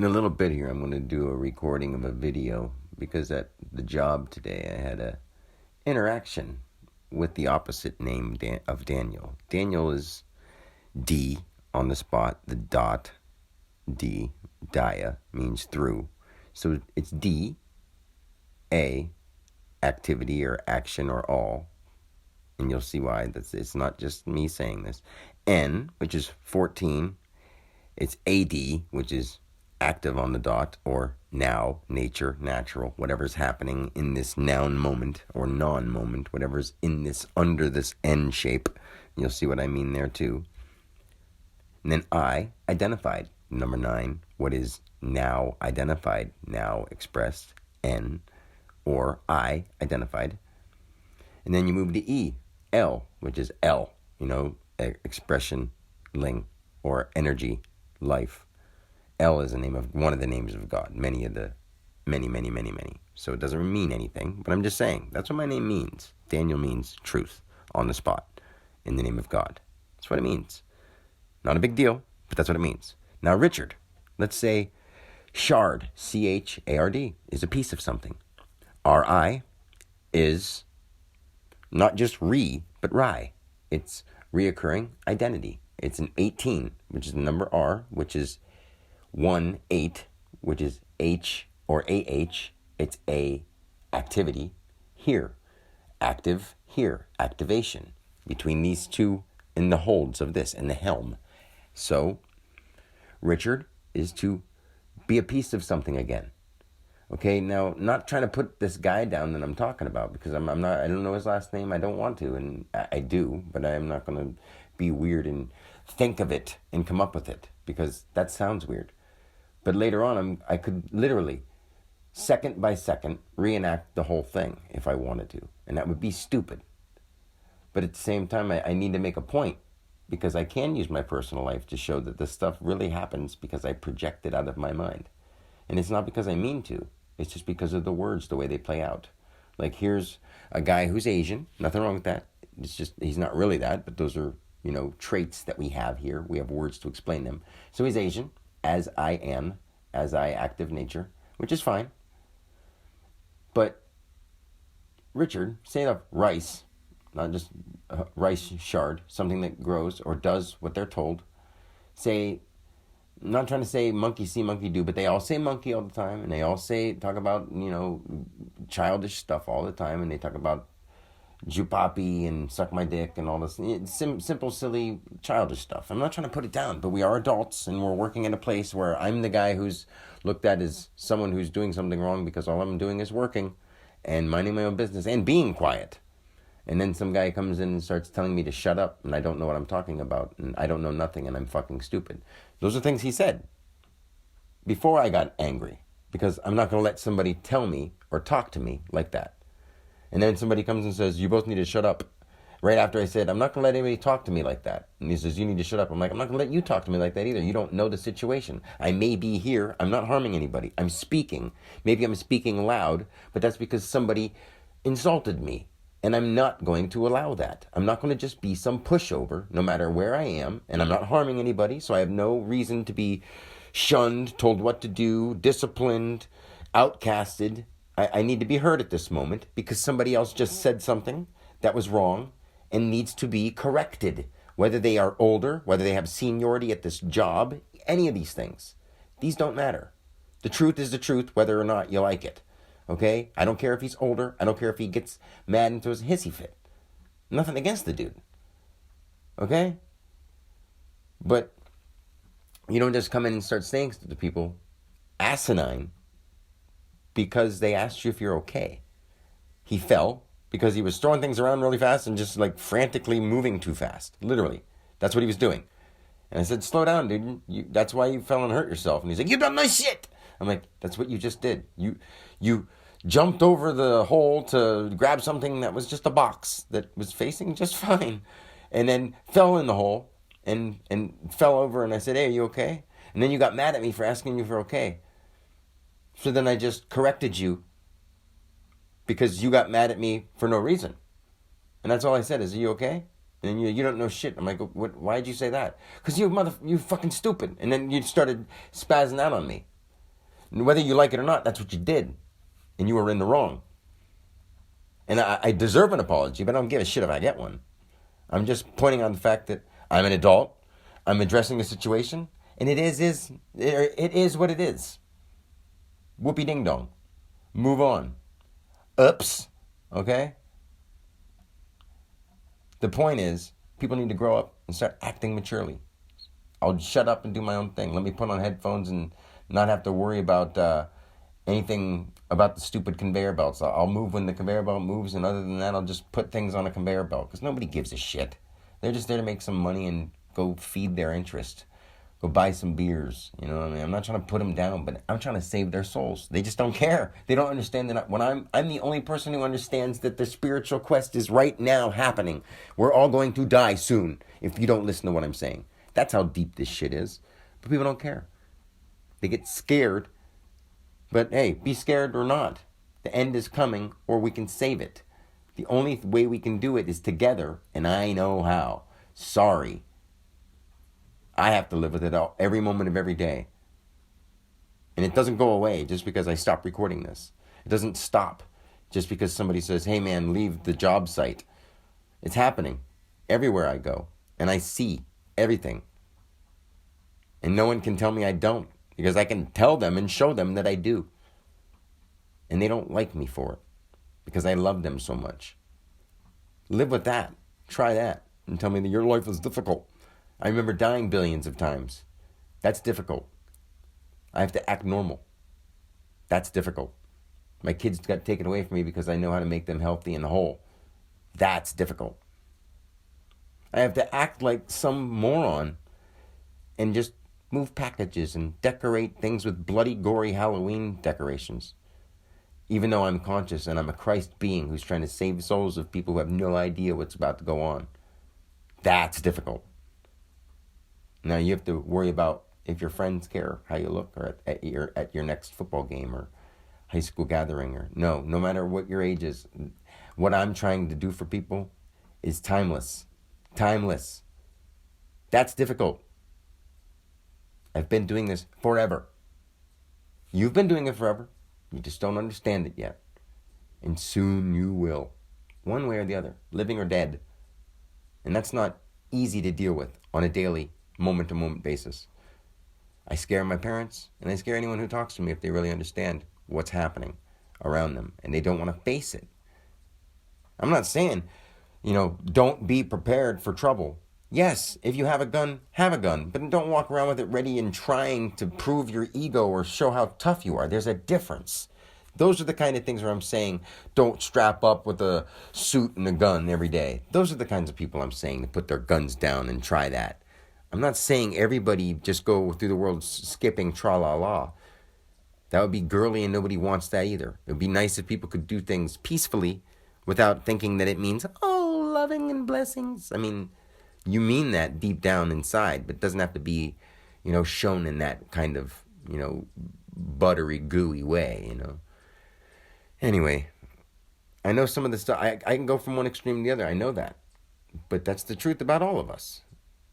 In a little bit here, I'm going to do a recording of a video because at the job today I had a interaction with the opposite name of Daniel. Daniel is D on the spot. The dot D, dia, means through. So it's D, A, activity or action or all. And you'll see why. It's not just me saying this. N, which is 14. It's AD, which is active on the dot, or now, nature, natural, whatever's happening in this noun moment or non-moment, whatever's in this, under this N shape. You'll see what I mean there too. And then I, identified. Number 9, what is now identified, now expressed, N, or I, identified. And then you move to E, L, which is L, expression, ling, or energy, life. L is the name of one of the names of God. Many. So it doesn't mean anything, but I'm just saying that's what my name means. Daniel means truth on the spot in the name of God. That's what it means. Not a big deal, but that's what it means. Now, Richard, let's say shard, C-H-A-R-D, is a piece of something. R-I is not just but ri. It's reoccurring identity. It's an 18, which is the number R, which is 1-8, which is H or AH. It's a activity here. Active here. Activation. Between these two in the holds of this, in the helm. So, Richard is to be a piece of something again. Okay, now, not trying to put this guy down that I'm talking about, because I'm not, I don't know his last name, I don't want to, and I do, but I'm not going to be weird and think of it and come up with it, because that sounds weird. But later on, I could literally, second by second, reenact the whole thing if I wanted to, and that would be stupid. But at the same time, I need to make a point, because I can use my personal life to show that this stuff really happens because I project it out of my mind. And it's not because I mean to. It's just because of the words, the way they play out. Like, here's a guy who's Asian. Nothing wrong with that. It's just, he's not really that, but those are, traits that we have here. We have words to explain them. So he's Asian, as I am, as I, active nature, which is fine. But Richard, say of rice, not just rice shard, something that grows or does what they're told. Say, I'm not trying to say monkey see, monkey do, but they all say monkey all the time, and they all talk about, childish stuff all the time, and they talk about jupapi and suck my dick and all this simple, silly, childish stuff. I'm not trying to put it down, but we are adults, and we're working in a place where I'm the guy who's looked at as someone who's doing something wrong because all I'm doing is working and minding my own business and being quiet. And then some guy comes in and starts telling me to shut up, and I don't know what I'm talking about, and I don't know nothing, and I'm fucking stupid. Those are things he said before I got angry, because I'm not going to let somebody tell me or talk to me like that. And then somebody comes and says, you both need to shut up. Right after I said, I'm not going to let anybody talk to me like that. And he says, you need to shut up. I'm like, I'm not going to let you talk to me like that either. You don't know the situation. I may be here. I'm not harming anybody. I'm speaking. Maybe I'm speaking loud, but that's because somebody insulted me. And I'm not going to allow that. I'm not going to just be some pushover, no matter where I am. And I'm not harming anybody, so I have no reason to be shunned, told what to do, disciplined, outcasted. I need to be heard at this moment because somebody else just said something that was wrong and needs to be corrected. Whether they are older, whether they have seniority at this job, any of these things. These don't matter. The truth is the truth, whether or not you like it. Okay? I don't care if he's older. I don't care if he gets mad and throws a hissy fit. Nothing against the dude. Okay? But you don't just come in and start saying to the people, asinine, because they asked you if you're okay. He fell because he was throwing things around really fast and just frantically moving too fast. Literally. That's what he was doing. And I said, slow down, dude. That's why you fell and hurt yourself. And he's like, you done my shit. I'm like, that's what you just did. You jumped over the hole to grab something that was just a box that was facing just fine. And then fell in the hole and fell over. And I said, hey, are you okay? And then you got mad at me for asking you if you're okay. So then I just corrected you because you got mad at me for no reason. And that's all I said is, are you okay? And you don't know shit. I'm like, why'd you say that? Because you fucking stupid. And then you started spazzing out on me. And whether you like it or not, that's what you did. And you were in the wrong. And I deserve an apology, but I don't give a shit if I get one. I'm just pointing on the fact that I'm an adult. I'm addressing the situation. And it is what it is. Whoopie ding dong. Move on. Oops. Okay? The point is, people need to grow up and start acting maturely. I'll shut up and do my own thing. Let me put on headphones and not have to worry about anything about the stupid conveyor belts. I'll move when the conveyor belt moves, and other than that, I'll just put things on a conveyor belt because nobody gives a shit. They're just there to make some money and go feed their interest. Go buy some beers. You know what I mean? I'm not trying to put them down, but I'm trying to save their souls. They just don't care. They don't understand that when I'm the only person who understands that the spiritual quest is right now happening. We're all going to die soon if you don't listen to what I'm saying. That's how deep this shit is. But people don't care. They get scared. But hey, be scared or not. The end is coming, or we can save it. The only way we can do it is together, and I know how. Sorry. I have to live with it all, every moment of every day. And it doesn't go away just because I stop recording this. It doesn't stop just because somebody says, hey man, leave the job site. It's happening everywhere I go. And I see everything. And no one can tell me I don't. Because I can tell them and show them that I do. And they don't like me for it. Because I love them so much. Live with that. Try that. And tell me that your life is difficult. I remember dying billions of times. That's difficult. I have to act normal. That's difficult. My kids got taken away from me because I know how to make them healthy and whole. That's difficult. I have to act like some moron and just move packages and decorate things with bloody, gory Halloween decorations. Even though I'm conscious and I'm a Christ being who's trying to save souls of people who have no idea what's about to go on. That's difficult. Now you have to worry about if your friends care how you look, or at your next football game or high school gathering, or no matter what your age is. What I'm trying to do for people is timeless. Timeless. That's difficult. I've been doing this forever. You've been doing it forever. You just don't understand it yet. And soon you will. One way or the other, living or dead. And that's not easy to deal with on a daily, moment-to-moment basis. I scare my parents, and I scare anyone who talks to me if they really understand what's happening around them, and they don't want to face it. I'm not saying, don't be prepared for trouble. Yes, if you have a gun, but don't walk around with it ready and trying to prove your ego or show how tough you are. There's a difference. Those are the kind of things where I'm saying don't strap up with a suit and a gun every day. Those are the kinds of people I'm saying to put their guns down and try that. I'm not saying everybody just go through the world skipping tra-la-la. That would be girly and nobody wants that either. It would be nice if people could do things peacefully without thinking that it means, loving and blessings. I mean, you mean that deep down inside, but it doesn't have to be, shown in that kind of, buttery, gooey way, Anyway, I know some of the stuff, I can go from one extreme to the other, I know that. But that's the truth about all of us.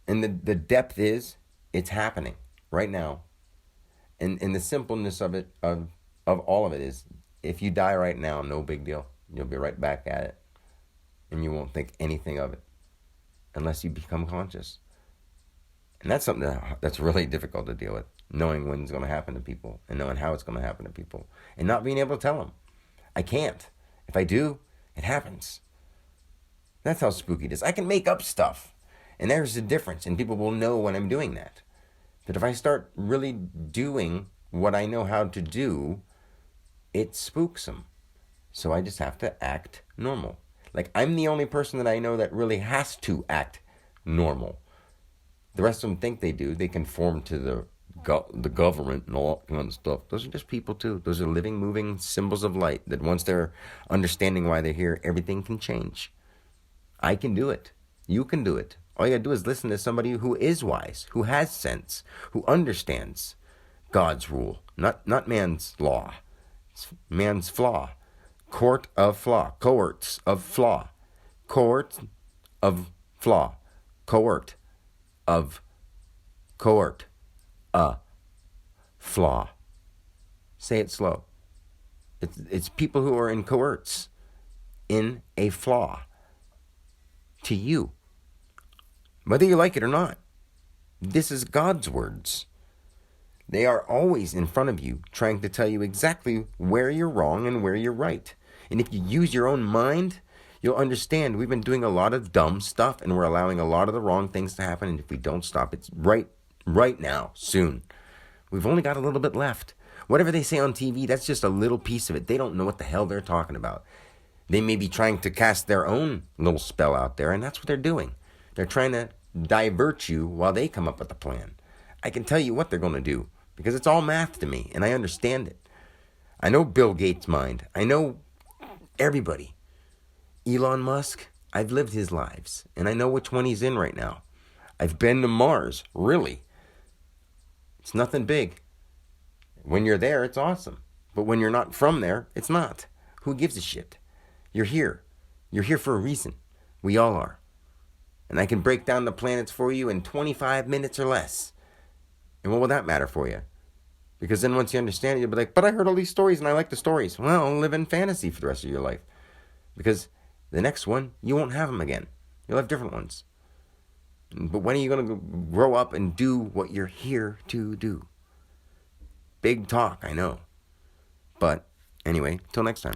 And the depth is, it's happening right now. And the simpleness of it, of all of it is, if you die right now, no big deal. You'll be right back at it. And you won't think anything of it. Unless you become conscious. And that's something that's really difficult to deal with. Knowing when it's going to happen to people. And knowing how it's going to happen to people. And not being able to tell them. I can't. If I do, it happens. That's how spooky it is. I can make up stuff. And there's a difference. And people will know when I'm doing that. But if I start really doing what I know how to do, it spooks them. So I just have to act normal. Like, I'm the only person that I know that really has to act normal. The rest of them think they do. They conform to the government and all that kind of stuff. Those are just people too. Those are living, moving symbols of light that once they're understanding why they're here, everything can change. I can do it. You can do it. All you gotta do is listen to somebody who is wise, who has sense, who understands God's rule, not man's law. It's man's flaw. Cohorts of flaw. Cohort of flaw. Cohort of flaw. Say it slow. It's people who are in cohorts, in a flaw to you. Whether you like it or not, this is God's words. They are always in front of you, trying to tell you exactly where you're wrong and where you're right. And if you use your own mind, you'll understand we've been doing a lot of dumb stuff and we're allowing a lot of the wrong things to happen. And if we don't stop, it's right now, soon. We've only got a little bit left. Whatever they say on TV, that's just a little piece of it. They don't know what the hell they're talking about. They may be trying to cast their own little spell out there, and that's what they're doing. They're trying to divert you while they come up with a plan. I can tell you what they're going to do, because it's all math to me, and I understand it. I know Bill Gates' mind. I know everybody. Elon Musk, I've lived his lives, and I know which one he's in right now. I've been to Mars, really. It's nothing big. When you're there, it's awesome. But when you're not from there, it's not. Who gives a shit? You're here. You're here for a reason. We all are. And I can break down the planets for you in 25 minutes or less. And what will that matter for you? Because then once you understand it, you'll be like, but I heard all these stories and I like the stories. Well, live in fantasy for the rest of your life. Because the next one, you won't have them again. You'll have different ones. But when are you going to grow up and do what you're here to do? Big talk, I know. But anyway, till next time.